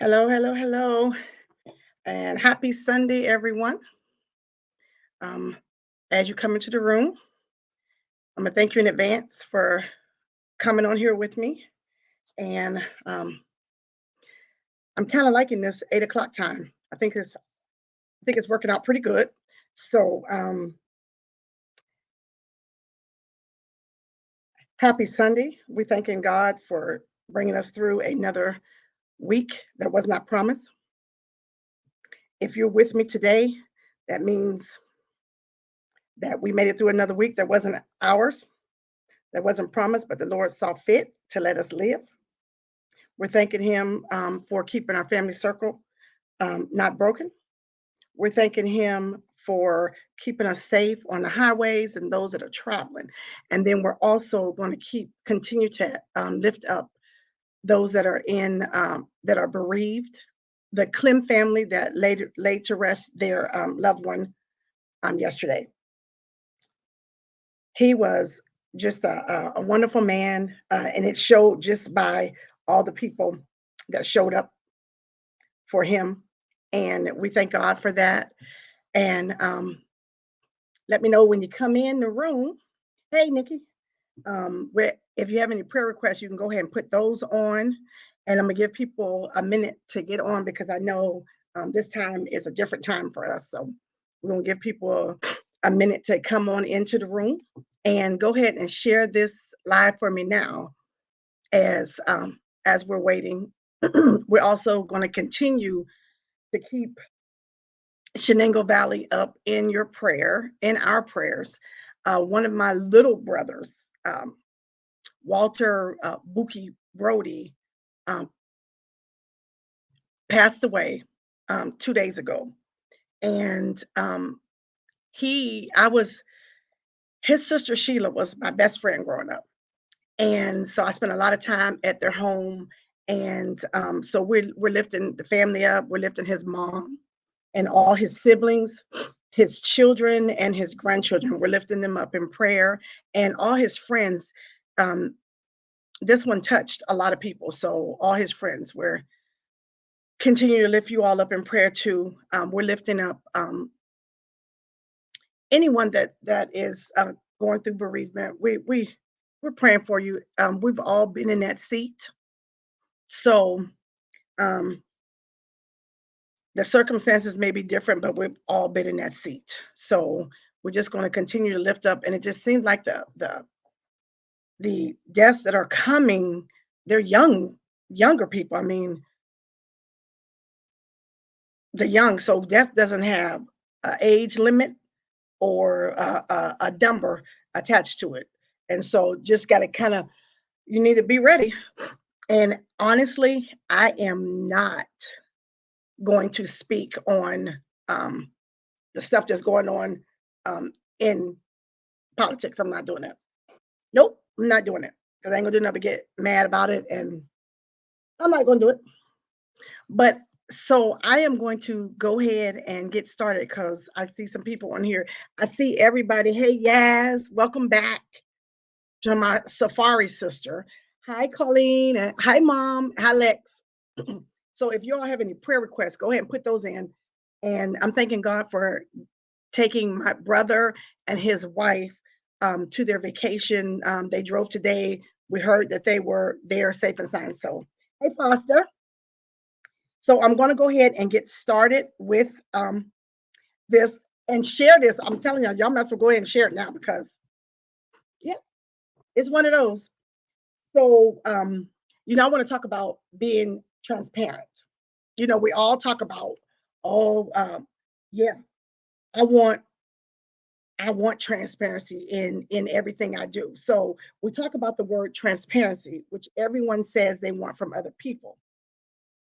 Hello, hello, hello, and happy Sunday, everyone. Um, as you come into the room, I'm gonna thank you in advance for coming on here with me. And I'm kind of liking this 8 o'clock time. I think it's working out pretty good. So happy Sunday. We're thanking God for bringing us through another week that was not promised. If you're with me today, that means that we made it through another week that wasn't ours, that wasn't promised, but the Lord saw fit to let us live. We're thanking Him for keeping our family circle not broken. We're thanking Him for keeping us safe on the highways and those that are traveling. And then we're also going to continue to lift up those that are that are bereaved. The Clem family that laid to rest their loved one yesterday. He was just a wonderful man, and it showed just by all the people that showed up for him, and we thank God for that. And let me know when you come in the room. Hey, Nikki. Where if you have any prayer requests, you can go ahead and put those on, and I'm gonna give people a minute to get on because I know this time is a different time for us. So we're gonna give people a minute to come on into the room and go ahead and share this live for me now as we're waiting. We're also going to continue to keep Shenango Valley up in your prayer, in our prayers. One of my little brothers, Walter Buki Brody, um, passed away 2 days ago, and I was his sister Sheila was my best friend growing up, and so I spent a lot of time at their home, and so we're lifting the family up. We're lifting his mom and all his siblings, his children, and his grandchildren. We're lifting them up in prayer, and all his friends. Um, this one touched a lot of people, so all his friends. We're continuing to lift you all up in prayer too. We're lifting up anyone that is going through bereavement. We're praying for you. We've all been in that seat, so um, the circumstances may be different, but we've all been in that seat. So we're just going to continue to lift up. And it just seems like the deaths that are coming, they're younger people. I mean, the young. So death doesn't have an age limit or a number attached to it. And so just got to kind of, you need to be ready. And honestly, I am not going to speak on the stuff that's going on in politics. I'm not doing that. Nope, I'm not doing it because I ain't gonna do nothing but get mad about it, and I'm not gonna do it. But so I am going to go ahead and get started because I see some people on here. I see everybody. Hey, Yaz, welcome back to my Safari sister. Hi, Colleen. And hi, Mom. Hi, Lex. So if you all have any prayer requests, go ahead and put those in. And I'm thanking God for taking my brother and his wife to their vacation. They drove today. We heard that they were there safe and sound. So, hey, Foster. So I'm going to go ahead and get started with this and share this. I'm telling y'all must well go ahead and share it now because, yeah, it's one of those. So, I want to talk about being transparent. We all talk about, oh, yeah, I want I want transparency in everything I do. So we talk about the word transparency, which everyone says they want from other people.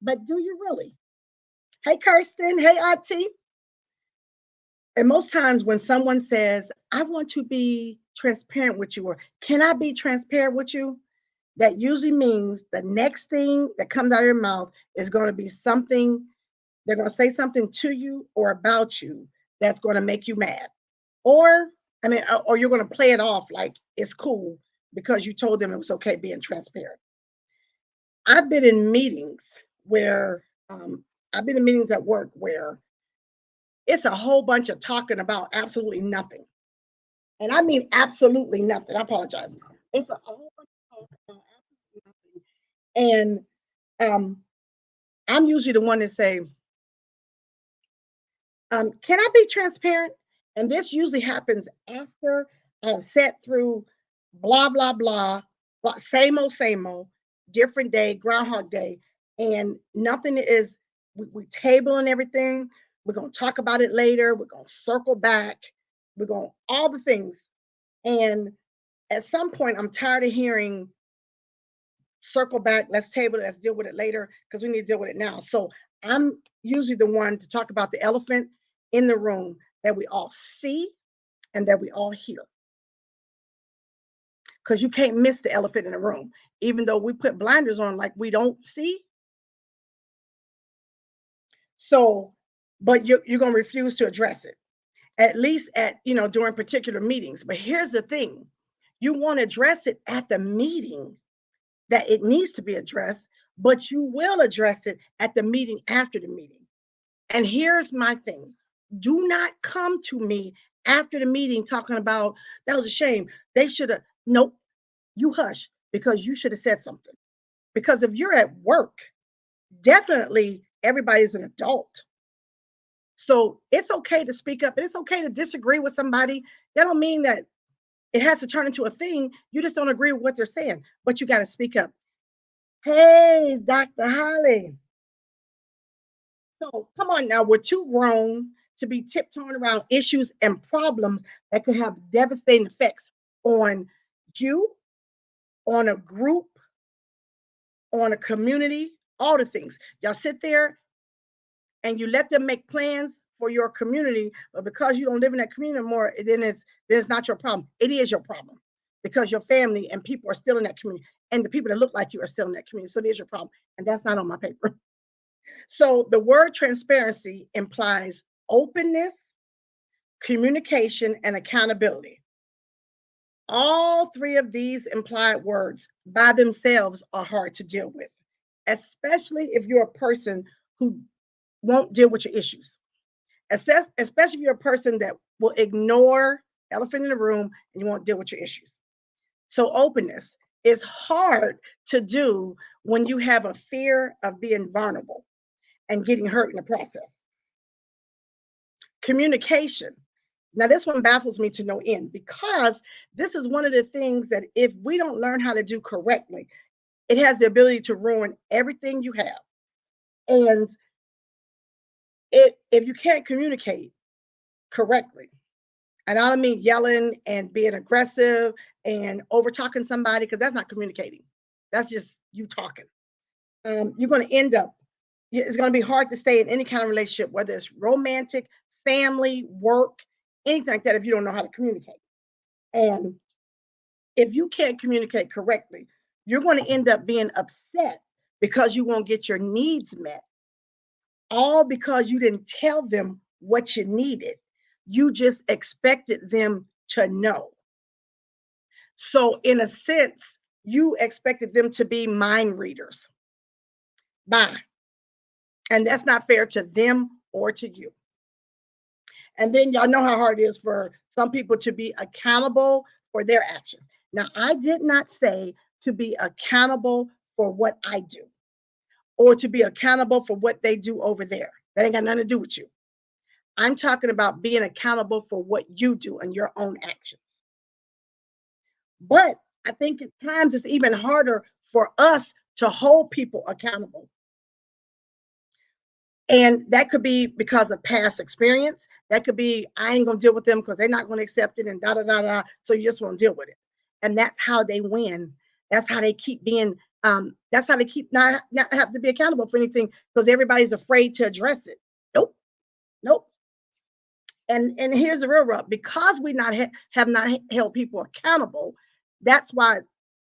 But do you really? Hey, Kirsten. Hey, Auntie. And most times when someone says, I want to be transparent with you, or can I be transparent with you? That usually means the next thing that comes out of your mouth is going to be something, they're going to say something to you or about you that's going to make you mad. Or, or you're going to play it off like it's cool because you told them it was okay being transparent. I've been in meetings where I've been in meetings at work where it's a whole bunch of talking about absolutely nothing. And I mean absolutely nothing. I apologize. It's a whole bunch of talk about absolutely nothing. And I'm usually the one to say, can I be transparent? And this usually happens after I've sat through blah, blah, blah, blah, same old, different day, Groundhog Day, and nothing is, we tabling everything. We're going to talk about it later. We're going to circle back. We're going all the things. And at some point, I'm tired of hearing circle back, let's table it, let's deal with it later because we need to deal with it now. So I'm usually the one to talk about the elephant in the room that we all see and that we all hear. Because you can't miss the elephant in the room, even though we put blinders on like we don't see. So, but you're going to refuse to address it, at least at, during particular meetings. But here's the thing, you want to address it at the meeting that it needs to be addressed, but you will address it at the meeting after the meeting. And here's my thing, do not come to me after the meeting talking about that was a shame. They should have, nope, you hush because you should have said something. Because if you're at work, definitely everybody's an adult. So it's okay to speak up and it's okay to disagree with somebody. That don't mean that it has to turn into a thing. You just don't agree with what they're saying, but you got to speak up. Hey, Dr. Holly. So come on now, we're too grown to be tiptoeing around issues and problems that could have devastating effects on you, on a group, on a community, all the things. Y'all sit there and you let them make plans for your community, but because you don't live in that community anymore, then it's not your problem. It is your problem because your family and people are still in that community, and the people that look like you are still in that community. So it is your problem, and that's not on my paper. So the word transparency implies openness, communication, and accountability. All three of these implied words by themselves are hard to deal with, especially if you're a person who won't deal with your issues. Especially if you're a person that will ignore elephant in the room and you won't deal with your issues. So openness is hard to do when you have a fear of being vulnerable and getting hurt in the process. Communication. Now, this one baffles me to no end because this is one of the things that if we don't learn how to do correctly, it has the ability to ruin everything you have. And if you can't communicate correctly, and I don't mean yelling and being aggressive and over talking somebody, because that's not communicating. That's just you talking. You're going to end up, it's going to be hard to stay in any kind of relationship, whether it's romantic, family, work, anything like that, if you don't know how to communicate. And if you can't communicate correctly, you're going to end up being upset because you won't get your needs met, all because you didn't tell them what you needed. You just expected them to know. So, in a sense, you expected them to be mind readers. Bye. And that's not fair to them or to you. And then y'all know how hard it is for some people to be accountable for their actions. Now, I did not say to be accountable for what I do or to be accountable for what they do over there. That ain't got nothing to do with you. I'm talking about being accountable for what you do and your own actions. But I think at times it's even harder for us to hold people accountable. And that could be because of past experience. That could be, I ain't gonna deal with them because they're not gonna accept it and da da da da. So you just won't deal with it. And that's how they win. That's how they keep being, that's how they keep not have to be accountable for anything because everybody's afraid to address it. Nope, nope. And here's the real rub, because we not have not held people accountable, that's why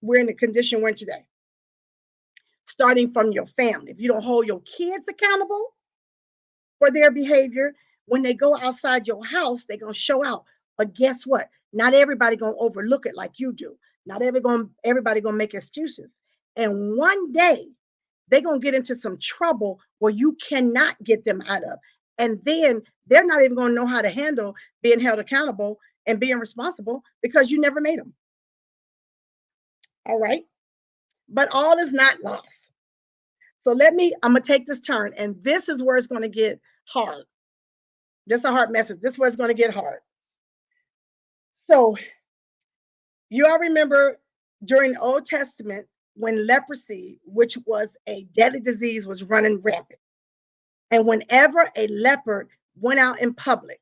we're in the condition we're in today. Starting from your family. If you don't hold your kids accountable for their behavior, when they go outside your house, they're gonna show out. But guess what? Not everybody gonna overlook it like you do. Not everybody gonna make excuses. And one day they're going to get into some trouble where you cannot get them out of. And then they're not even going to know how to handle being held accountable and being responsible because you never made them. All right. But all is not lost. So I'm going to take this turn, and this is where it's going to get hard. Just a hard message. This is where it's going to get hard. So you all remember during the Old Testament when leprosy, which was a deadly disease, was running rampant. And whenever a leopard went out in public,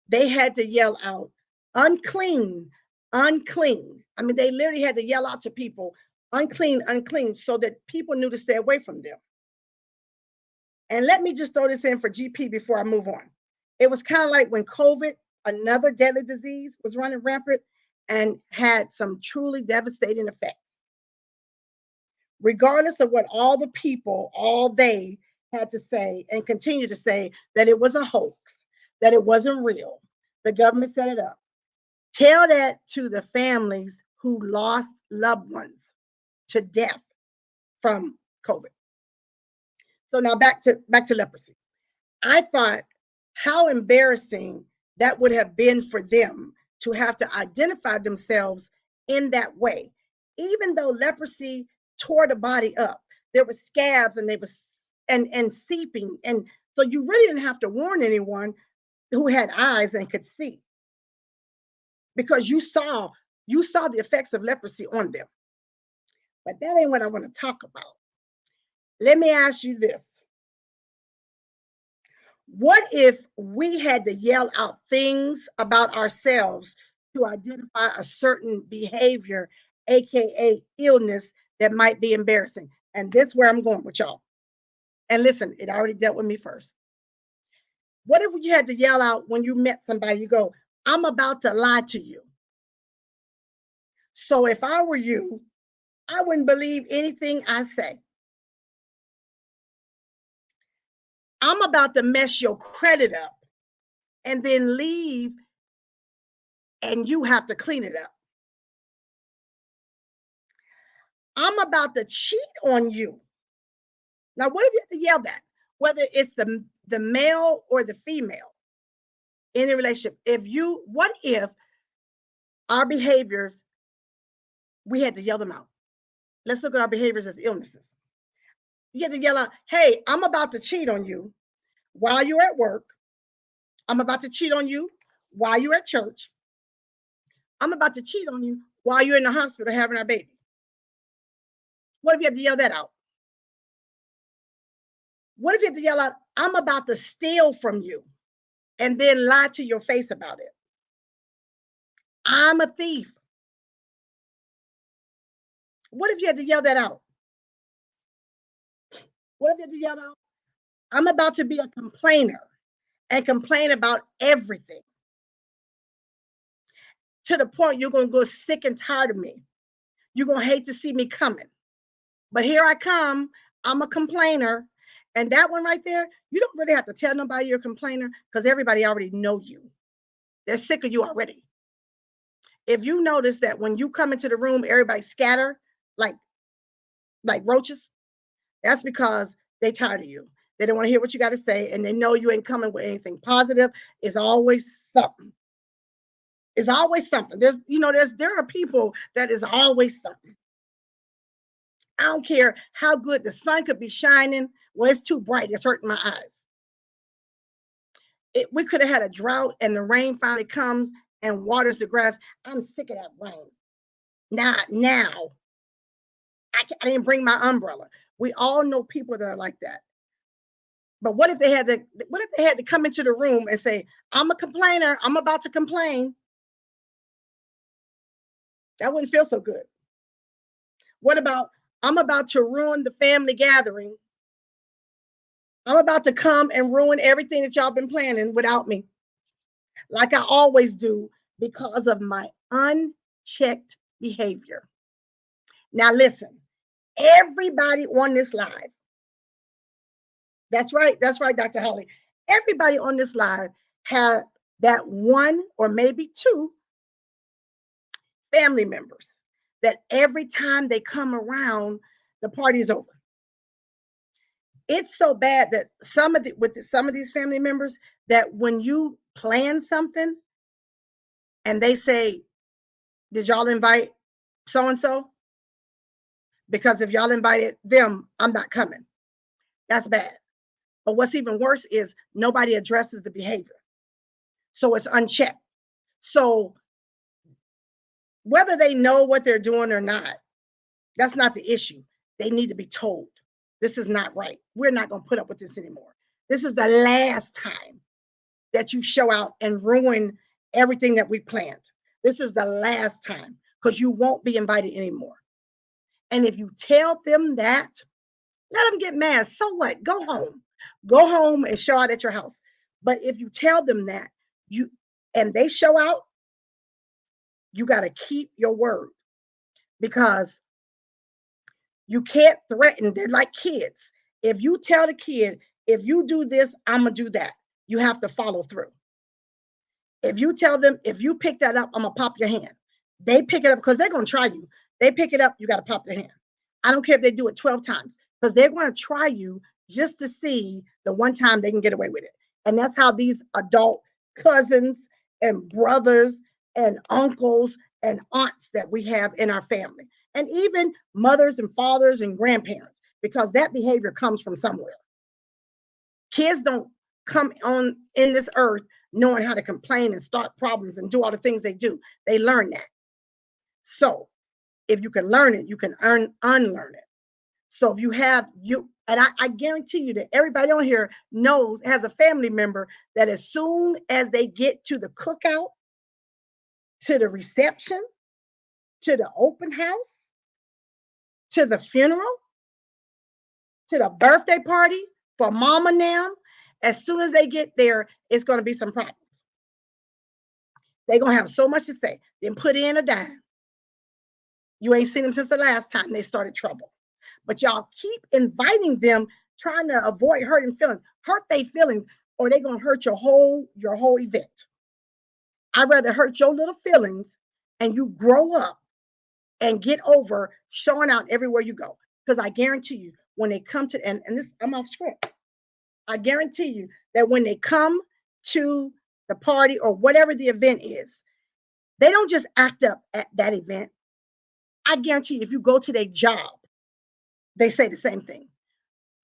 they had to yell out, unclean, unclean. I mean, they literally had to yell out to people, unclean, unclean, so that people knew to stay away from them. And let me just throw this in for GP before I move on. It was kind of like when COVID, another deadly disease, was running rampant and had some truly devastating effects. Regardless of what all the people, all they had to say and continue to say that it was a hoax, that it wasn't real, the government set it up. Tell that to the families who lost loved ones to death from COVID. So now back to leprosy. I thought how embarrassing that would have been for them to have to identify themselves in that way. Even though leprosy tore the body up, there were scabs and they was and seeping, and so you really didn't have to warn anyone who had eyes and could see, because you saw the effects of leprosy on them. But that ain't what I want to talk about. Let me ask you this. What if we had to yell out things about ourselves to identify a certain behavior, aka illness, that might be embarrassing? And this is where I'm going with y'all. And listen, it already dealt with me first. What if you had to yell out when you met somebody, you go, I'm about to lie to you. So if I were you, I wouldn't believe anything I say. I'm about to mess your credit up and then leave, and you have to clean it up. I'm about to cheat on you. Now, what if you have to yell that? Whether it's the male or the female in a relationship. What if our behaviors, we had to yell them out? Let's look at our behaviors as illnesses. You have to yell out, hey, I'm about to cheat on you while you're at work. I'm about to cheat on you while you're at church. I'm about to cheat on you while you're in the hospital having our baby. What if you have to yell that out? What if you have to yell out, I'm about to steal from you and then lie to your face about it? I'm a thief. What if you had to yell that out? What if you had to yell out, I'm about to be a complainer and complain about everything to the point you're going to go sick and tired of me. You're going to hate to see me coming. But here I come. I'm a complainer. And that one right there, you don't really have to tell nobody you're a complainer because everybody already know you. They're sick of you already. If you notice that when you come into the room, everybody scatter like roaches, that's because they tired of you. They don't want to hear what you got to say, and they know you ain't coming with anything positive. It's always something. It's always something. There are people that is always something. I don't care how good the sun could be shining. Well, it's too bright. It's hurting my eyes. We could have had a drought and the rain finally comes and waters the grass. I'm sick of that rain. Not now. I didn't bring my umbrella. We all know people that are like that. But what if they had to come into the room and say, I'm a complainer, I'm about to complain? That wouldn't feel so good. What about, I'm about to ruin the family gathering? I'm about to come and ruin everything that y'all been planning without me, like I always do, because of my unchecked behavior. Now, listen, everybody on this live, that's right, Dr. Holly. Everybody on this live had that one or maybe two family members that every time they come around, the party's over. It's so bad that some of these family members, that when you plan something and they say, "Did y'all invite so and so?" Because if y'all invited them, I'm not coming. That's bad. But what's even worse is nobody addresses the behavior. So it's unchecked. So whether they know what they're doing or not, that's not the issue. They need to be told, this is not right. We're not going to put up with this anymore. This is the last time that you show out and ruin everything that we planned. This is the last time, because you won't be invited anymore. And if you tell them that, let them get mad. So what? Go home. Go home and show out at your house. But if you tell them that, you and they show out, you got to keep your word, because you can't threaten. They're like kids. If you tell the kid, if you do this, I'm going to do that, you have to follow through. If you tell them, if you pick that up, I'm going to pop your hand. They pick it up because they're going to try you. They pick it up, you got to pop their hand. I don't care if they do it 12 times, because they're going to try you just to see the one time they can get away with it. And that's how these adult cousins and brothers and uncles and aunts that we have in our family, and even mothers and fathers and grandparents, because that behavior comes from somewhere. Kids don't come on in this earth knowing how to complain and start problems and do all the things they do. They learn that. So if you can learn it, you can unlearn it. So if you have you, and I guarantee you that everybody on here knows, has a family member that as soon as they get to the cookout, to the reception, to the open house, to the funeral, to the birthday party for mama now, as soon as they get there, it's going to be some problems. They're going to have so much to say. Then put in a dime. You ain't seen them since the last time they started trouble. But y'all keep inviting them, trying to avoid hurting feelings. Hurt their feelings, or they're going to hurt your whole event. I'd rather hurt your little feelings and you grow up and get over showing out everywhere you go. Because I guarantee you, when they come to, and this, I'm off script. I guarantee you that when they come to the party or whatever the event is, they don't just act up at that event. I guarantee you, if you go to their job, they say the same thing.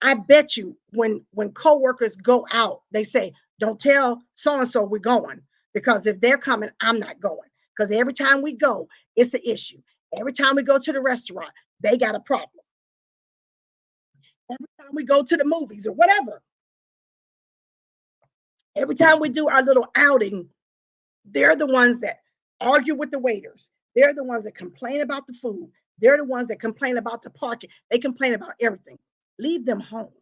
I bet you when coworkers go out, they say, "Don't tell so and so we're going, because if they're coming, I'm not going. Because every time we go, it's an issue. Every time we go to the restaurant, they got a problem. Every time we go to the movies or whatever, every time we do our little outing, they're the ones that argue with the waiters. They're the ones that complain about the food. They're the ones that complain about the parking. They complain about everything. Leave them home.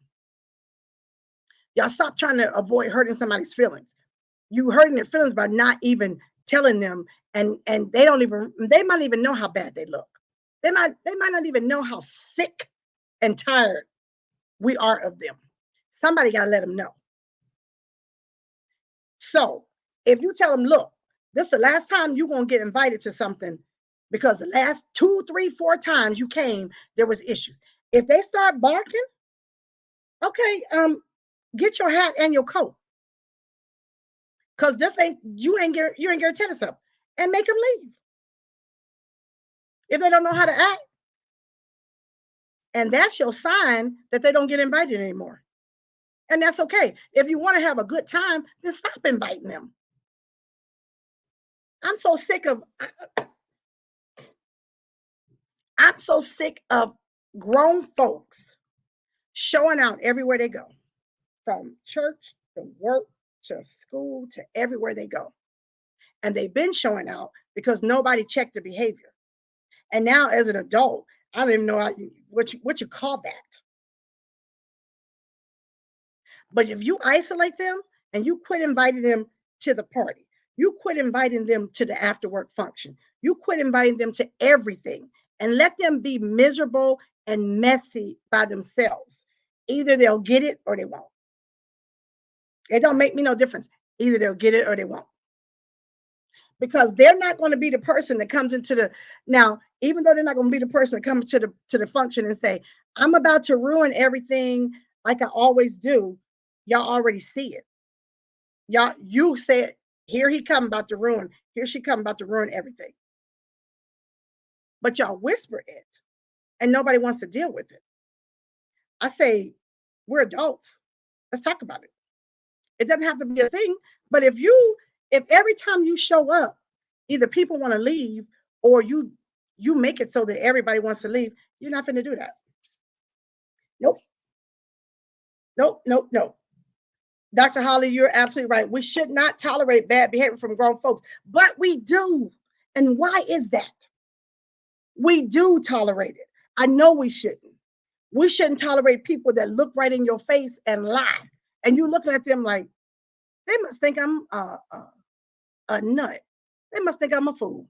Y'all stop trying to avoid hurting somebody's feelings. You hurting their feelings by not even telling them, and they might even know how bad they look. They might not even know how sick and tired we are of them. Somebody got to let them know. So if you tell them, look, this is the last time you're gonna get invited to something, because the last 2, 3, 4 times you came, there was issues. If they start barking, okay, get your hat and your coat, because this ain't you ain't gonna tell us something, and make them leave if they don't know how to act. And that's your sign that they don't get invited anymore. And that's okay. If you want to have a good time, then stop inviting them. I'm so sick of I'm so sick of grown folks showing out everywhere they go, from church to work to school to everywhere they go. And they've been showing out because nobody checked the behavior. And now, as an adult, I don't even know what you call that. But if you isolate them and you quit inviting them to the party, you quit inviting them to the after work function, you quit inviting them to everything, and let them be miserable and messy by themselves. Either they'll get it or they won't. It don't make me no difference. Either they'll get it or they won't. Because they're not going to be the person that comes into the now, even though they're not going to be the person that comes to the function and say, "I'm about to ruin everything. like I always do, y'all already see it. Y'all, you said, here he come about to ruin, here she come about to ruin everything. But y'all whisper it and nobody wants to deal with it. I say, we're adults. Let's talk about it. It doesn't have to be a thing. But if every time you show up, either people want to leave or you make it so that everybody wants to leave, you're not going to do that. Nope, nope, nope, nope. Dr. Holly, you're absolutely right. We should not tolerate bad behavior from grown folks, but we do. And why is that? We do tolerate it. I know we shouldn't. We shouldn't tolerate people that look right in your face and lie. And you looking at them like, they must think I'm a nut. They must think I'm a fool.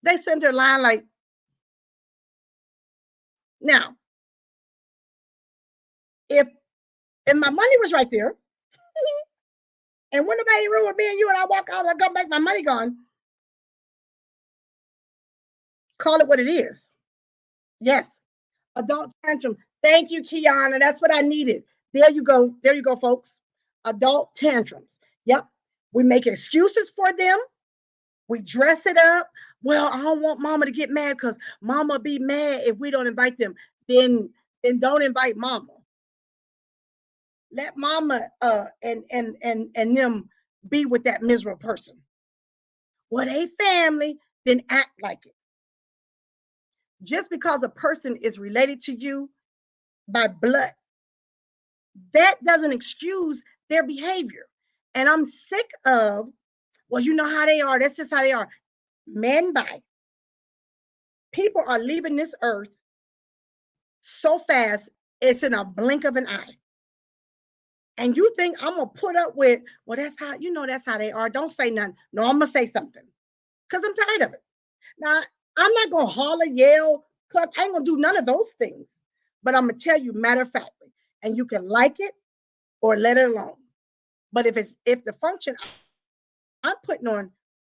They send their line like, now, if my money was right there, and when nobody in the room with me and you, and I walk out and I come back, my money gone, call it what it is. Yes. Adult tantrum. Thank you, Kiana. That's what I needed. There you go. There you go, folks. Adult tantrums. Yep. We make excuses for them. We dress it up. Well, I don't want mama to get mad because mama be mad if we don't invite them. Then don't invite mama. Let mama and them be with that miserable person. Well, they family, then act like it. Just because a person is related to you by blood, that doesn't excuse their behavior. And I'm sick of, well, you know how they are. That's just how they are. Man, by people are leaving this earth so fast, it's in a blink of an eye. And you think I'm gonna put up with, well, that's how, that's how they are. Don't say nothing. No, I'm gonna say something because I'm tired of it. Now, I'm not gonna holler, yell, because I ain't gonna do none of those things. But I'm gonna tell you matter of factly, and you can like it or let it alone. But if the function I'm putting on,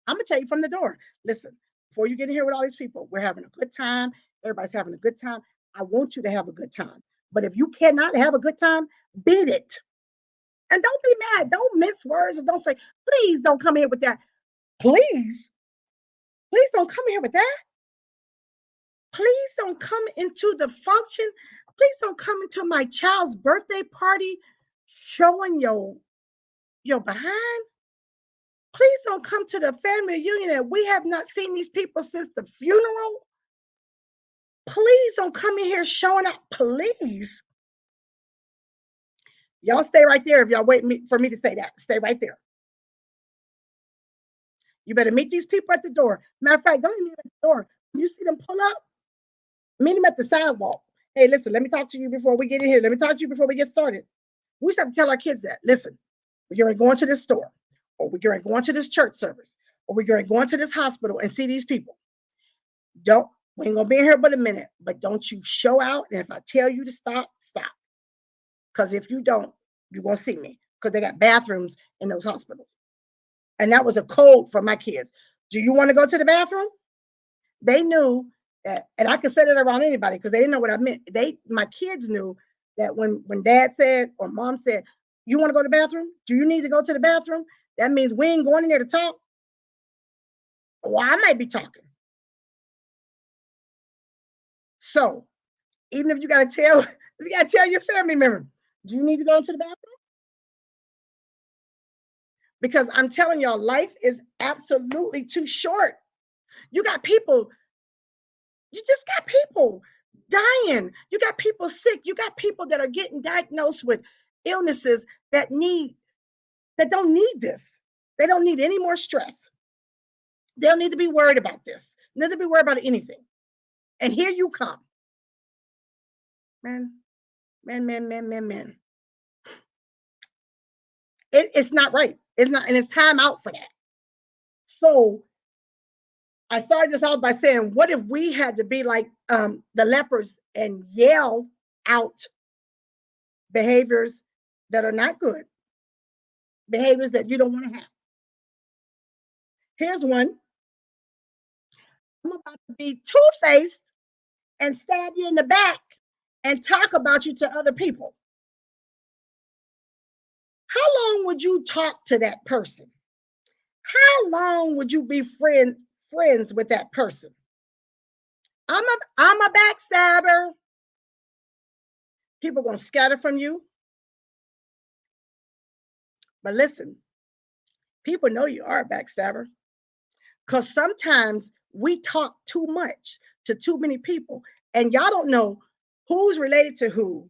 I'm gonna tell you from the door. Listen, before you get in here with all these people, we're having a good time. Everybody's having a good time. I want you to have a good time. But if you cannot have a good time, beat it. And don't be mad. Don't miss words and don't say, please don't come here with that. Please, please don't come here with that. Please don't come into the function. Please don't come into my child's birthday party showing your behind. Please don't come to the family reunion that we have not seen these people since the funeral. Please don't come in here showing up. Please. Y'all stay right there if y'all wait for me to say that. Stay right there. You better meet these people at the door. Matter of fact, don't even meet at the door. When you see them pull up, meet them at the sidewalk. Hey, listen, let me talk to you before we get in here. Let me talk to you before we get started. We used to have to tell our kids that. Listen, we're going to go into this store, or we're going to go into this church service, or we're going to go into this hospital and see these people. Don't, we ain't going to be in here but a minute, but don't you show out. And if I tell you to stop, stop. Because if you don't, you won't see me because they got bathrooms in those hospitals. And that was a code for my kids. Do you want to go to the bathroom? They knew that, and I could say that around anybody because they didn't know what I meant. My kids knew that when dad said or mom said, you want to go to the bathroom? Do you need to go to the bathroom? That means we ain't going in there to talk. Well, I might be talking. So even if you got to tell your family member, do you need to go into the bathroom? Because I'm telling y'all, life is absolutely too short. You got people, you just got people dying. You got people sick. You got people that are getting diagnosed with illnesses that don't need this. They don't need any more stress. They don't need to be worried about this. They don't need to be worried about anything. And here you come. Man, man. It's not right. It's not, and it's time out for that. So I started this out by saying, what if we had to be like the lepers and yell out behaviors that are not good, behaviors that you don't want to have? Here's one. I'm about to be two-faced and stab you in the back and talk about you to other people. How long would you talk to that person? How long would you be friends with that person? I'm a backstabber. People gonna scatter from you. But listen, people know you are a backstabber because sometimes we talk too much to too many people, and y'all don't know who's related to who,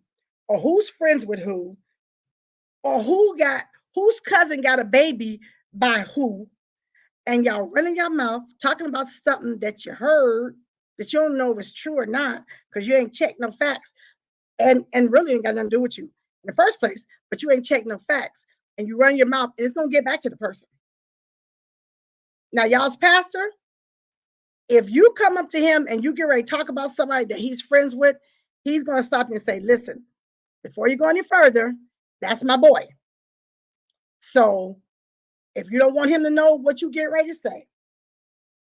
or who's friends with who, or whose cousin got a baby by who, and y'all running your mouth talking about something that you heard that you don't know if it's true or not because you ain't checked no facts, and really ain't got nothing to do with you in the first place, but you ain't checked no facts, and you run your mouth, and it's gonna get back to the person. Now, y'all's pastor, if you come up to him and you get ready to talk about somebody that he's friends with, he's gonna stop you and say, "Listen, before you go any further, that's my boy. So if you don't want him to know what you get ready to say,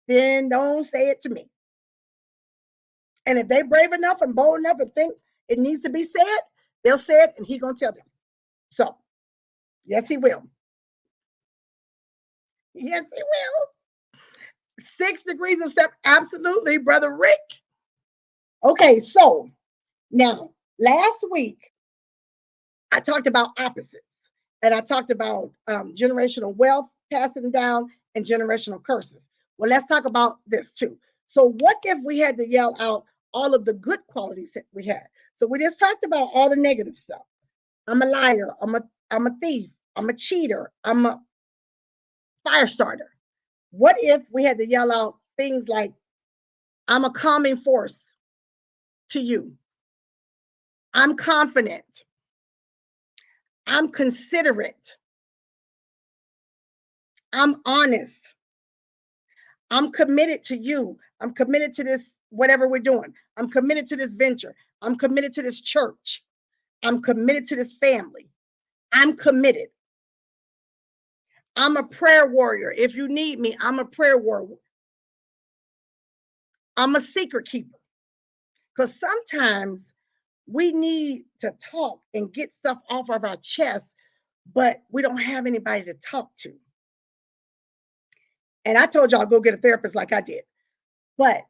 then don't say it to me." And if they brave enough and bold enough and think it needs to be said, they'll say it, and he gonna tell them. So yes, he will. Yes, he will. 6 degrees of separation. Absolutely, brother Rick. Okay, so now last week I talked about opposites, and I talked about generational wealth passing down and generational curses. Well, let's talk about this too. So, what if we had to yell out all of the good qualities that we had? So, we just talked about all the negative stuff. I'm a liar. I'm a thief. I'm a cheater. I'm a fire starter. What if we had to yell out things like, I'm a calming force to you? I'm confident. I'm considerate. I'm honest. I'm committed to you. I'm committed to this, whatever we're doing. I'm committed to this venture. I'm committed to this church. I'm committed to this family. I'm committed. I'm a prayer warrior. If you need me, I'm a prayer warrior. I'm a secret keeper. Because sometimes we need to talk and get stuff off of our chest, but we don't have anybody to talk to. And I told y'all go get a therapist like I did. But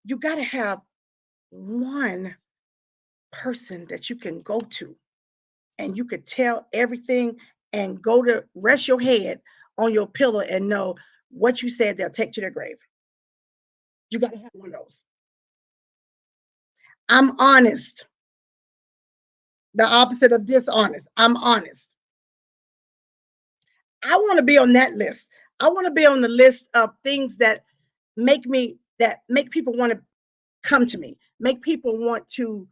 you got to have one person that you can go to and you could tell everything and go to rest your head on your pillow and know what you said they'll take to their grave. You got to have one of those. I'm honest. The opposite of dishonest. I'm honest. I want to be on that list. I want to be on the list of things that make people want to come to me, make people want to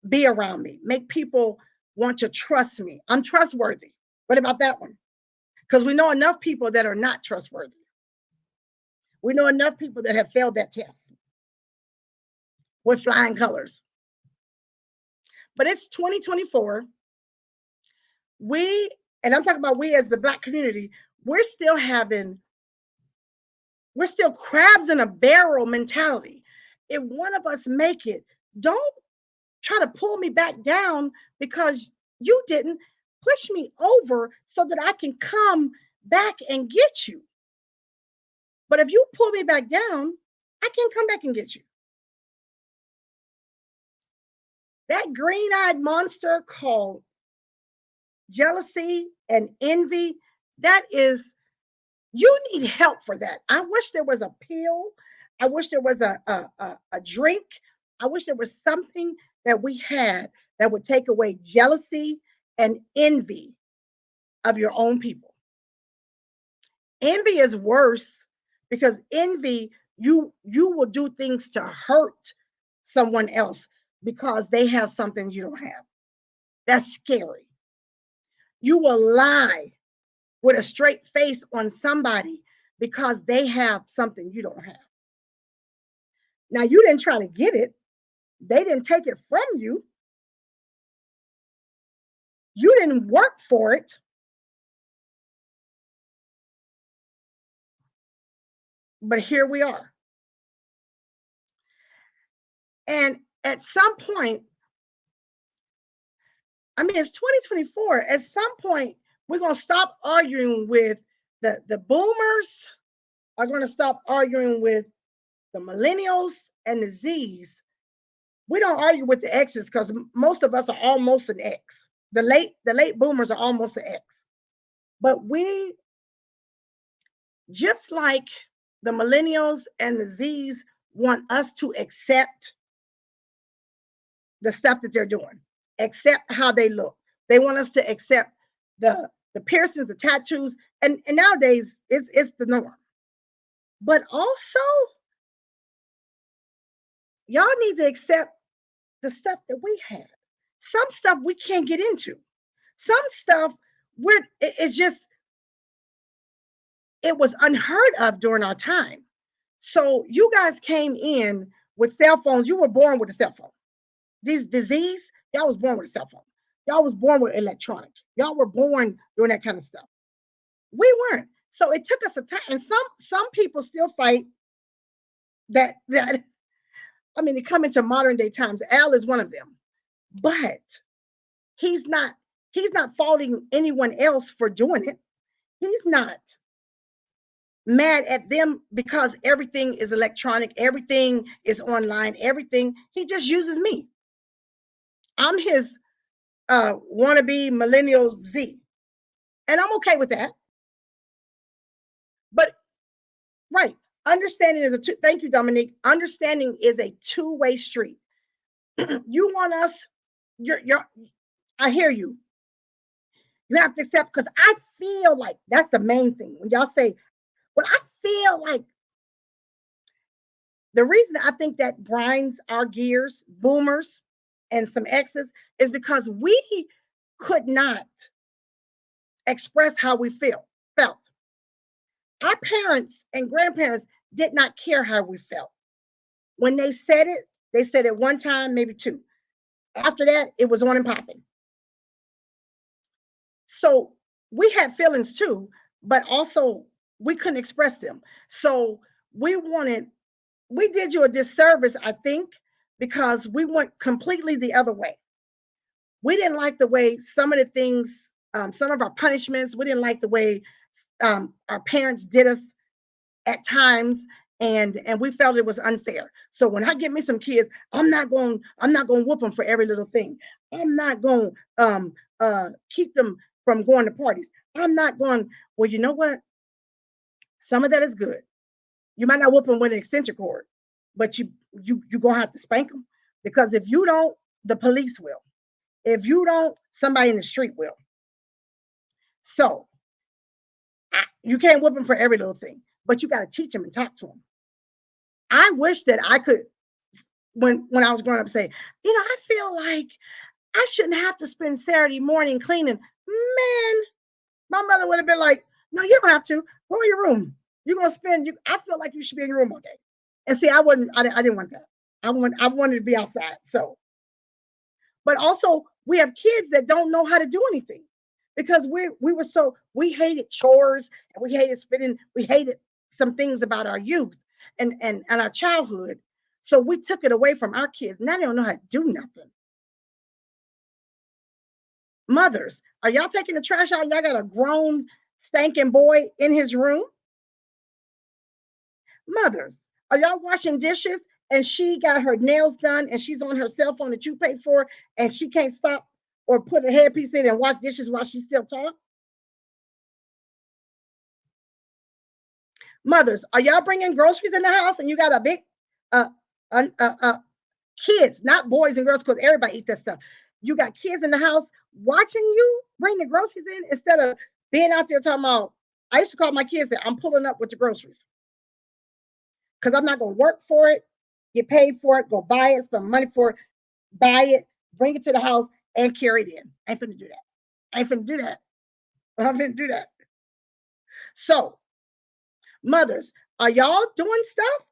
be around me, make people want to trust me. I'm trustworthy. What about that one? Because we know enough people that are not trustworthy. We know enough people that have failed that test with flying colors. But it's 2024. We, and I'm talking about we as the Black community, we're still having, we're still crabs in a barrel mentality. If one of us make it, don't try to pull me back down because you didn't push me over so that I can come back and get you. But if you pull me back down, I can come back and get you. That green eyed monster called jealousy and envy, that is, you need help for that. I wish there was a pill. I wish there was a drink. I wish there was something that we had that would take away jealousy and envy of your own people. Envy is worse because envy, you will do things to hurt someone else because they have something you don't have. That's scary. You will lie with a straight face on somebody because they have something you don't have. Now, you didn't try to get it, they didn't take it from you, you didn't work for it, but here we are. And at some point, I mean, it's 2024. At some point, we're going to stop arguing with the boomers, are going to stop arguing with the millennials and the Z's. We don't argue with the X's because most of us are almost an X. The late boomers are almost an X. But we, just like the millennials and the Z's, want us to accept the stuff that they're doing, accept how they look. They want us to accept the piercings, the tattoos, and nowadays it's the norm. But also, y'all need to accept the stuff that we have. Some stuff we can't get into. Some stuff it's just, it was unheard of during our time. So you guys came in with cell phones. You were born with a cell phone. These disease, y'all was born with a cell phone. Y'all was born with electronics. Y'all were born doing that kind of stuff. We weren't. So it took us a time. And some people still fight that I mean, to come into modern day times. Al is one of them. But he's not faulting anyone else for doing it. He's not mad at them because everything is electronic, everything is online, everything. He just uses me. I'm his wannabe millennial Z, and I'm okay with that. But right, understanding is thank you, Dominique. Understanding is a two-way street. You want us, you're I hear you. You have to accept, because I feel like that's the main thing. When y'all say, well, I feel like, the reason I think that grinds our gears, boomers and some exes, is because we could not express how we felt. Our parents and grandparents did not care how we felt. When they said it one time, maybe two. After that, it was on and popping. So we had feelings too, but also we couldn't express them. So we did you a disservice, I think, because we went completely the other way. We didn't like the way some of the things, some of our punishments, we didn't like the way our parents did us at times, and we felt it was unfair. So when I get me some kids, I'm not going to whoop them for every little thing. I'm not going to keep them from going to parties. I'm not going, well, you know what? Some of that is good. You might not whoop them with an extension cord, but you gonna have to spank them, because if you don't, the police will. If you don't, somebody in the street will. So you can't whoop them for every little thing, but you got to teach them and talk to them. I wish that I could, when I was growing up, say, I feel like I shouldn't have to spend Saturday morning cleaning. Man, my mother would have been like, no, you don't have to. Go in your room. You're gonna I feel like you should be in your room all day. And see, I didn't want that. I wanted to be outside. So, but also we have kids that don't know how to do anything, because we hated chores, and we hated spitting, we hated some things about our youth and our childhood. So we took it away from our kids. Now they don't know how to do nothing. Mothers, are y'all taking the trash out? Y'all got a grown stinking boy in his room? Mothers, are y'all washing dishes and she got her nails done and she's on her cell phone that you paid for, and she can't stop or put her headpiece in and wash dishes while she's still talking? Mothers, are y'all bringing groceries in the house and you got a big uh, uh, uh, uh, kids, not boys and girls, because everybody eat that stuff. You got kids in the house watching you bring the groceries in instead of being out there talking about. I used to call my kids and say, I'm pulling up with the groceries, because I'm not going to work for it, get paid for it, go buy it, spend money for it, buy it, bring it to the house, and carry it in. I ain't finna do that. I ain't finna do that. I'm finna do that. So, mothers, are y'all doing stuff?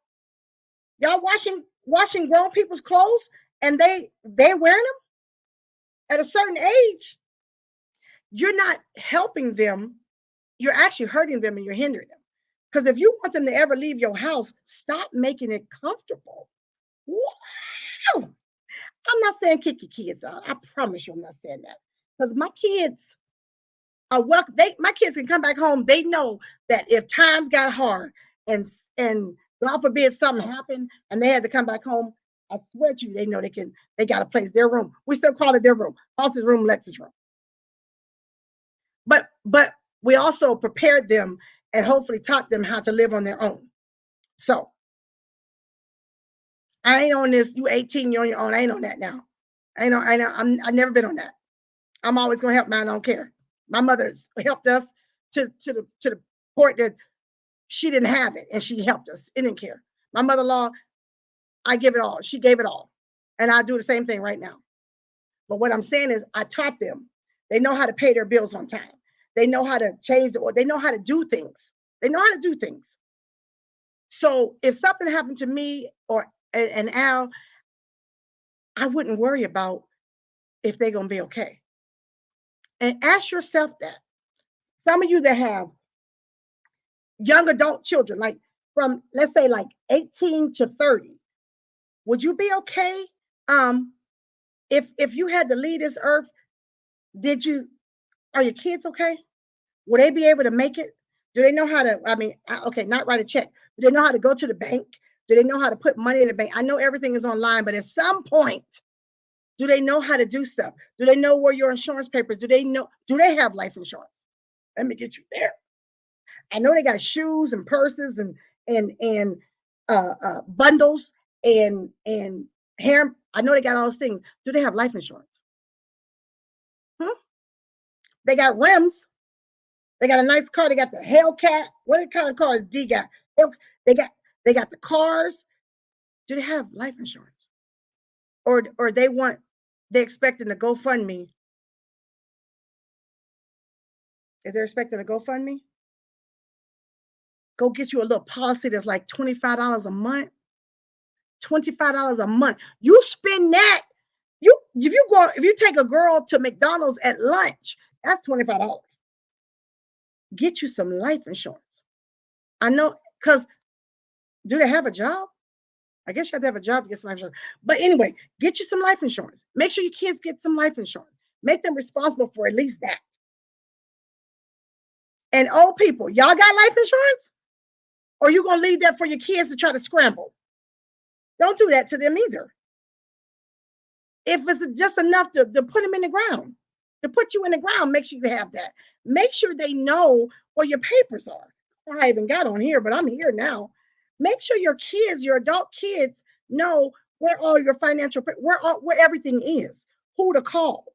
Y'all washing grown people's clothes, and they wearing them at a certain age? You're not helping them. You're actually hurting them, and you're hindering them. Because if you want them to ever leave your house, stop making it comfortable. Wow. I'm not saying kick your kids out. I promise you, I'm not saying that. Because my kids are welcome. My kids can come back home. They know that if times got hard and God forbid something happened and they had to come back home, I swear to you, they know they got a place, their room. We still call it their room. Boss's room, Lex's room. But we also prepared them and hopefully taught them how to live on their own. So I ain't on this. You 18, you're on your own. I ain't on that now. I've never been on that. I'm always gonna help mine. I don't care. My mother's helped us to the point that she didn't have it and she helped us. It didn't care. My mother-in-law, I give it all. She gave it all. And I do the same thing right now. But what I'm saying is I taught them. They know how to pay their bills on time. They know how to change the or they know how to do things. They know how to do things. So if something happened to me or and Al, I wouldn't worry about if they're gonna be okay. And ask yourself that. Some of you that have young adult children, like from let's say like 18 to 30, would you be okay? Um, if you had to leave this earth, did you are your kids okay? Will they be able to make it? Do they know how to? I mean, okay, not write a check. Do they know how to go to the bank? Do they know how to put money in the bank? I know everything is online, but at some point, do they know how to do stuff? Do they know where your insurance papers? Do they know? Do they have life insurance? Let me get you there. I know they got shoes and purses and bundles and hair. I know they got all those things. Do they have life insurance? Hmm? They got rims. They got a nice car. They got the Hellcat. What kind of cars D got? They got they got the cars. Do they have life insurance? Or they expecting a GoFundMe? If they're expecting a GoFundMe, go get you a little policy that's like $25 a month. $25 a month. You spend that. If you take a girl to McDonald's at lunch, that's $25. Get you some life insurance. I know because do they have a job? I guess you have to have a job to get some life insurance. But anyway, get you some life insurance. Make sure your kids get some life insurance. Make them responsible for at least that. And old people, y'all got life insurance? Or you gonna leave that for your kids to try to scramble? Don't do that to them either. If it's just enough to put them in the ground, to put you in the ground, make sure you have that. Make sure they know where your papers are. I haven't got on here, but I'm here now. Make sure your kids, your adult kids, know where all your financial, where everything is, who to call.